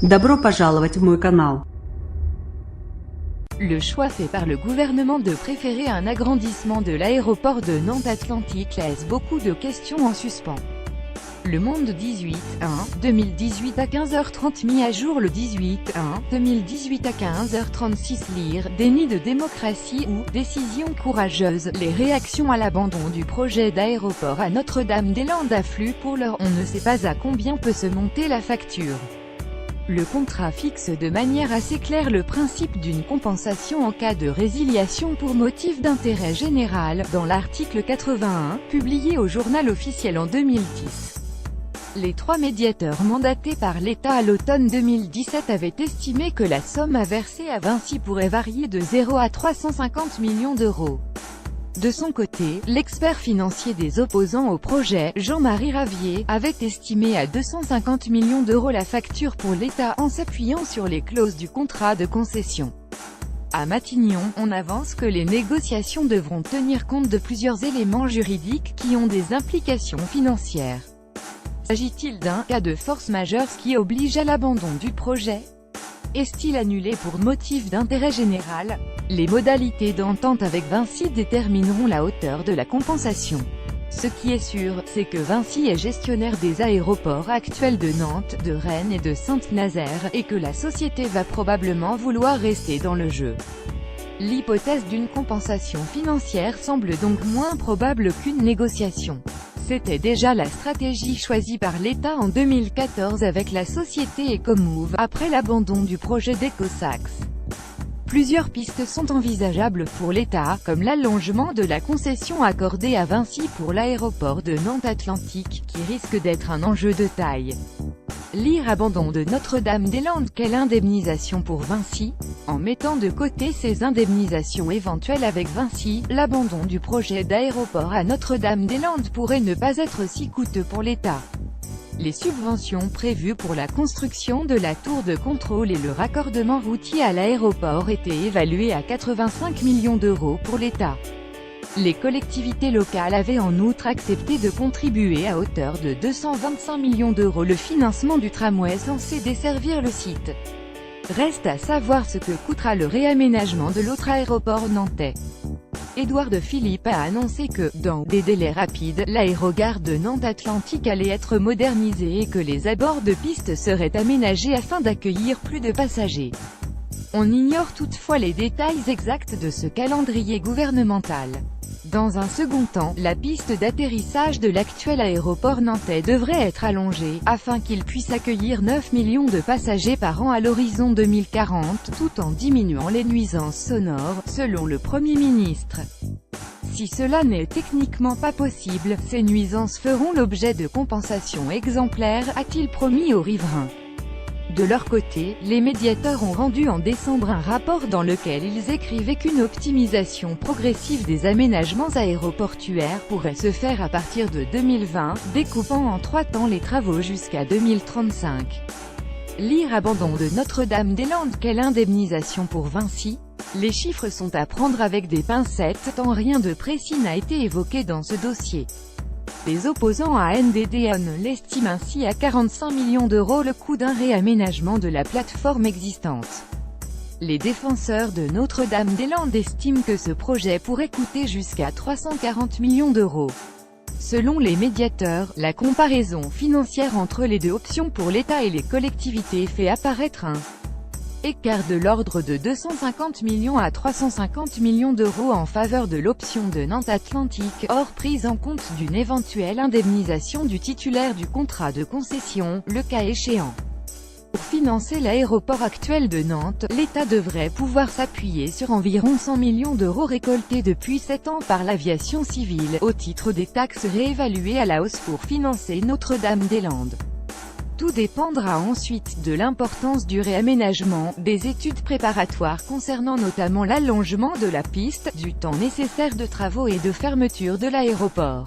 Добро пожаловать в мой канал. Le choix fait par le gouvernement de préférer un agrandissement de l'aéroport de Nantes Atlantique laisse beaucoup de questions en suspens. Le Monde 18/1/2018 à 15h30 mis à jour le 18/1/2018 à 15h36 lire déni de démocratie ou décision courageuse. Les réactions à l'abandon du projet d'aéroport à Notre-Dame-des-Landes affluent. Pour l'heure, on ne sait pas à combien peut se monter la facture. Le contrat fixe de manière assez claire le principe d'une compensation en cas de résiliation pour motif d'intérêt général, dans l'article 81, publié au Journal officiel en 2010. Les trois médiateurs mandatés par l'État à l'automne 2017 avaient estimé que la somme à verser à Vinci pourrait varier de 0 à 350 millions d'euros. De son côté, l'expert financier des opposants au projet, Jean-Marie Ravier, avait estimé à 250 millions d'euros la facture pour l'État en s'appuyant sur les clauses du contrat de concession. À Matignon, on avance que les négociations devront tenir compte de plusieurs éléments juridiques qui ont des implications financières. S'agit-il d'un cas de force majeure qui oblige à l'abandon du projet? Est-il annulé pour motif d'intérêt général? Les modalités d'entente avec Vinci détermineront la hauteur de la compensation. Ce qui est sûr, c'est que Vinci est gestionnaire des aéroports actuels de Nantes, de Rennes et de Saint-Nazaire, et que la société va probablement vouloir rester dans le jeu. L'hypothèse d'une compensation financière semble donc moins probable qu'une négociation. C'était déjà la stratégie choisie par l'État en 2014 avec la société Ecomove, après l'abandon du projet d'Ecosax. Plusieurs pistes sont envisageables pour l'État, comme l'allongement de la concession accordée à Vinci pour l'aéroport de Nantes Atlantique, qui risque d'être un enjeu de taille. Lire abandon de Notre-Dame-des-Landes. Quelle indemnisation pour Vinci? En mettant de côté ces indemnisations éventuelles avec Vinci, l'abandon du projet d'aéroport à Notre-Dame-des-Landes pourrait ne pas être si coûteux pour l'État. Les subventions prévues pour la construction de la tour de contrôle et le raccordement routier à l'aéroport étaient évaluées à 85 millions d'euros pour l'État. Les collectivités locales avaient en outre accepté de contribuer à hauteur de 225 millions d'euros le financement du tramway censé desservir le site. Reste à savoir ce que coûtera le réaménagement de l'autre aéroport nantais. Édouard de Philippe a annoncé que, dans des délais rapides, l'aérogare de Nantes Atlantique allait être modernisée et que les abords de piste seraient aménagés afin d'accueillir plus de passagers. On ignore toutefois les détails exacts de ce calendrier gouvernemental. Dans un second temps, la piste d'atterrissage de l'actuel aéroport nantais devrait être allongée, afin qu'il puisse accueillir 9 millions de passagers par an à l'horizon 2040, tout en diminuant les nuisances sonores, selon le Premier ministre. Si cela n'est techniquement pas possible, ces nuisances feront l'objet de compensations exemplaires, a-t-il promis aux riverains. De leur côté, les médiateurs ont rendu en décembre un rapport dans lequel ils écrivaient qu'une optimisation progressive des aménagements aéroportuaires pourrait se faire à partir de 2020, découpant en 3 temps les travaux jusqu'à 2035. Lire abandon de Notre-Dame-des-Landes. Quelle indemnisation pour Vinci? Les chiffres sont à prendre avec des pincettes, tant rien de précis n'a été évoqué dans ce dossier. Les opposants à NDDN l'estiment ainsi à 45 millions d'euros le coût d'un réaménagement de la plateforme existante. Les défenseurs de Notre-Dame-des-Landes estiment que ce projet pourrait coûter jusqu'à 340 millions d'euros. Selon les médiateurs, la comparaison financière entre les deux options pour l'État et les collectivités fait apparaître un écart de l'ordre de 250 millions à 350 millions d'euros en faveur de l'option de Nantes Atlantique, hors prise en compte d'une éventuelle indemnisation du titulaire du contrat de concession, le cas échéant. Pour financer l'aéroport actuel de Nantes, l'État devrait pouvoir s'appuyer sur environ 100 millions d'euros récoltés depuis 7 ans par l'aviation civile, au titre des taxes réévaluées à la hausse pour financer Notre-Dame-des-Landes. Tout dépendra ensuite de l'importance du réaménagement, des études préparatoires concernant notamment l'allongement de la piste, du temps nécessaire de travaux et de fermeture de l'aéroport.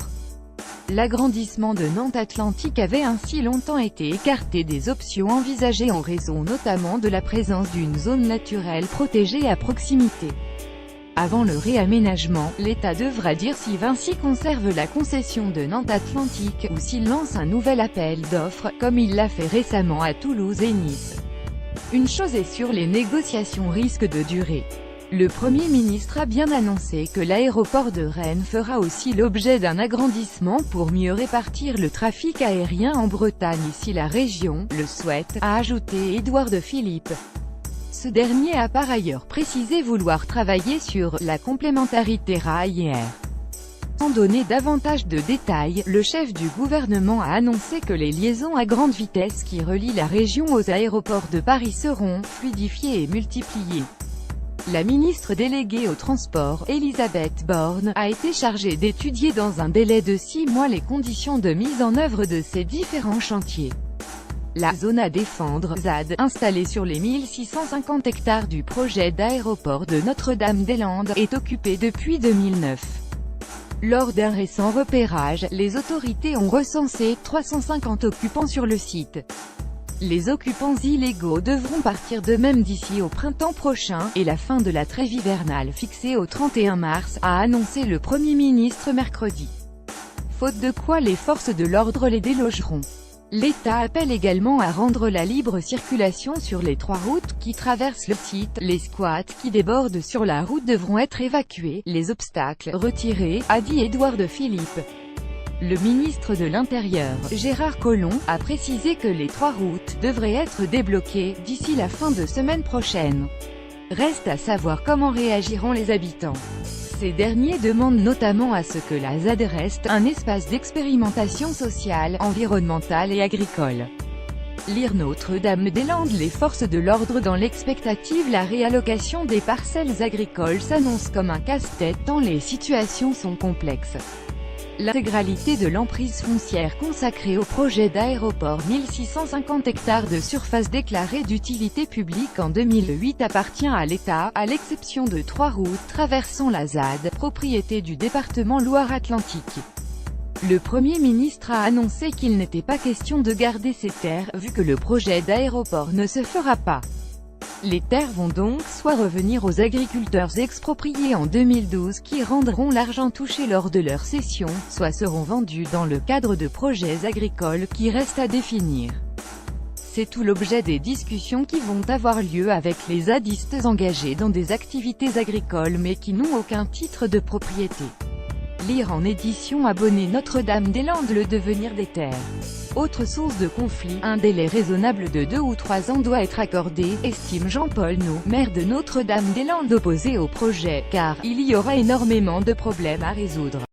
L'agrandissement de Nantes Atlantique avait ainsi longtemps été écarté des options envisagées en raison notamment de la présence d'une zone naturelle protégée à proximité. Avant le réaménagement, l'État devra dire si Vinci conserve la concession de Nantes Atlantique, ou s'il lance un nouvel appel d'offres, comme il l'a fait récemment à Toulouse et Nice. Une chose est sûre, les négociations risquent de durer. Le Premier ministre a bien annoncé que l'aéroport de Rennes fera aussi l'objet d'un agrandissement pour mieux répartir le trafic aérien en Bretagne si la région le souhaite, a ajouté Édouard Philippe. Ce dernier a par ailleurs précisé vouloir travailler sur la complémentarité rail et air. Sans donner davantage de détails, le chef du gouvernement a annoncé que les liaisons à grande vitesse qui relient la région aux aéroports de Paris seront fluidifiées et multipliées. La ministre déléguée au transport, Elisabeth Borne, a été chargée d'étudier dans un délai de 6 mois les conditions de mise en œuvre de ces différents chantiers. La zone à défendre, ZAD, installée sur les 1650 hectares du projet d'aéroport de Notre-Dame-des-Landes, est occupée depuis 2009. Lors d'un récent repérage, les autorités ont recensé 350 occupants sur le site. Les occupants illégaux devront partir d'eux-mêmes d'ici au printemps prochain, et la fin de la trêve hivernale fixée au 31 mars, a annoncé le Premier ministre mercredi. Faute de quoi les forces de l'ordre les délogeront. L'État appelle également à rendre la libre circulation sur les 3 routes qui traversent le site. Les squats qui débordent sur la route devront être évacués, les obstacles retirés, a dit Édouard Philippe. Le ministre de l'Intérieur, Gérard Collomb, a précisé que les 3 routes devraient être débloquées d'ici la fin de semaine prochaine. Reste à savoir comment réagiront les habitants. Ces derniers demandent notamment à ce que la ZAD reste un espace d'expérimentation sociale, environnementale et agricole. Lire Notre-Dame-des-Landes. Les forces de l'ordre dans l'expectative. La réallocation des parcelles agricoles s'annonce comme un casse-tête tant les situations sont complexes. L'intégralité de l'emprise foncière consacrée au projet d'aéroport, 1650 hectares de surface déclarée d'utilité publique en 2008, appartient à l'État, à l'exception de 3 routes traversant la ZAD, propriété du département Loire-Atlantique. Le Premier ministre a annoncé qu'il n'était pas question de garder ces terres, vu que le projet d'aéroport ne se fera pas. Les terres vont donc soit revenir aux agriculteurs expropriés en 2012 qui rendront l'argent touché lors de leur cession, soit seront vendues dans le cadre de projets agricoles qui restent à définir. C'est tout l'objet des discussions qui vont avoir lieu avec les zadistes engagés dans des activités agricoles mais qui n'ont aucun titre de propriété. Lire en édition abonnée Notre-Dame-des-Landes. Le devenir des terres. Autre source de conflit, un délai raisonnable de 2 ou 3 ans doit être accordé, estime Jean-Paul No, maire de Notre-Dame-des-Landes opposé au projet, car il y aura énormément de problèmes à résoudre.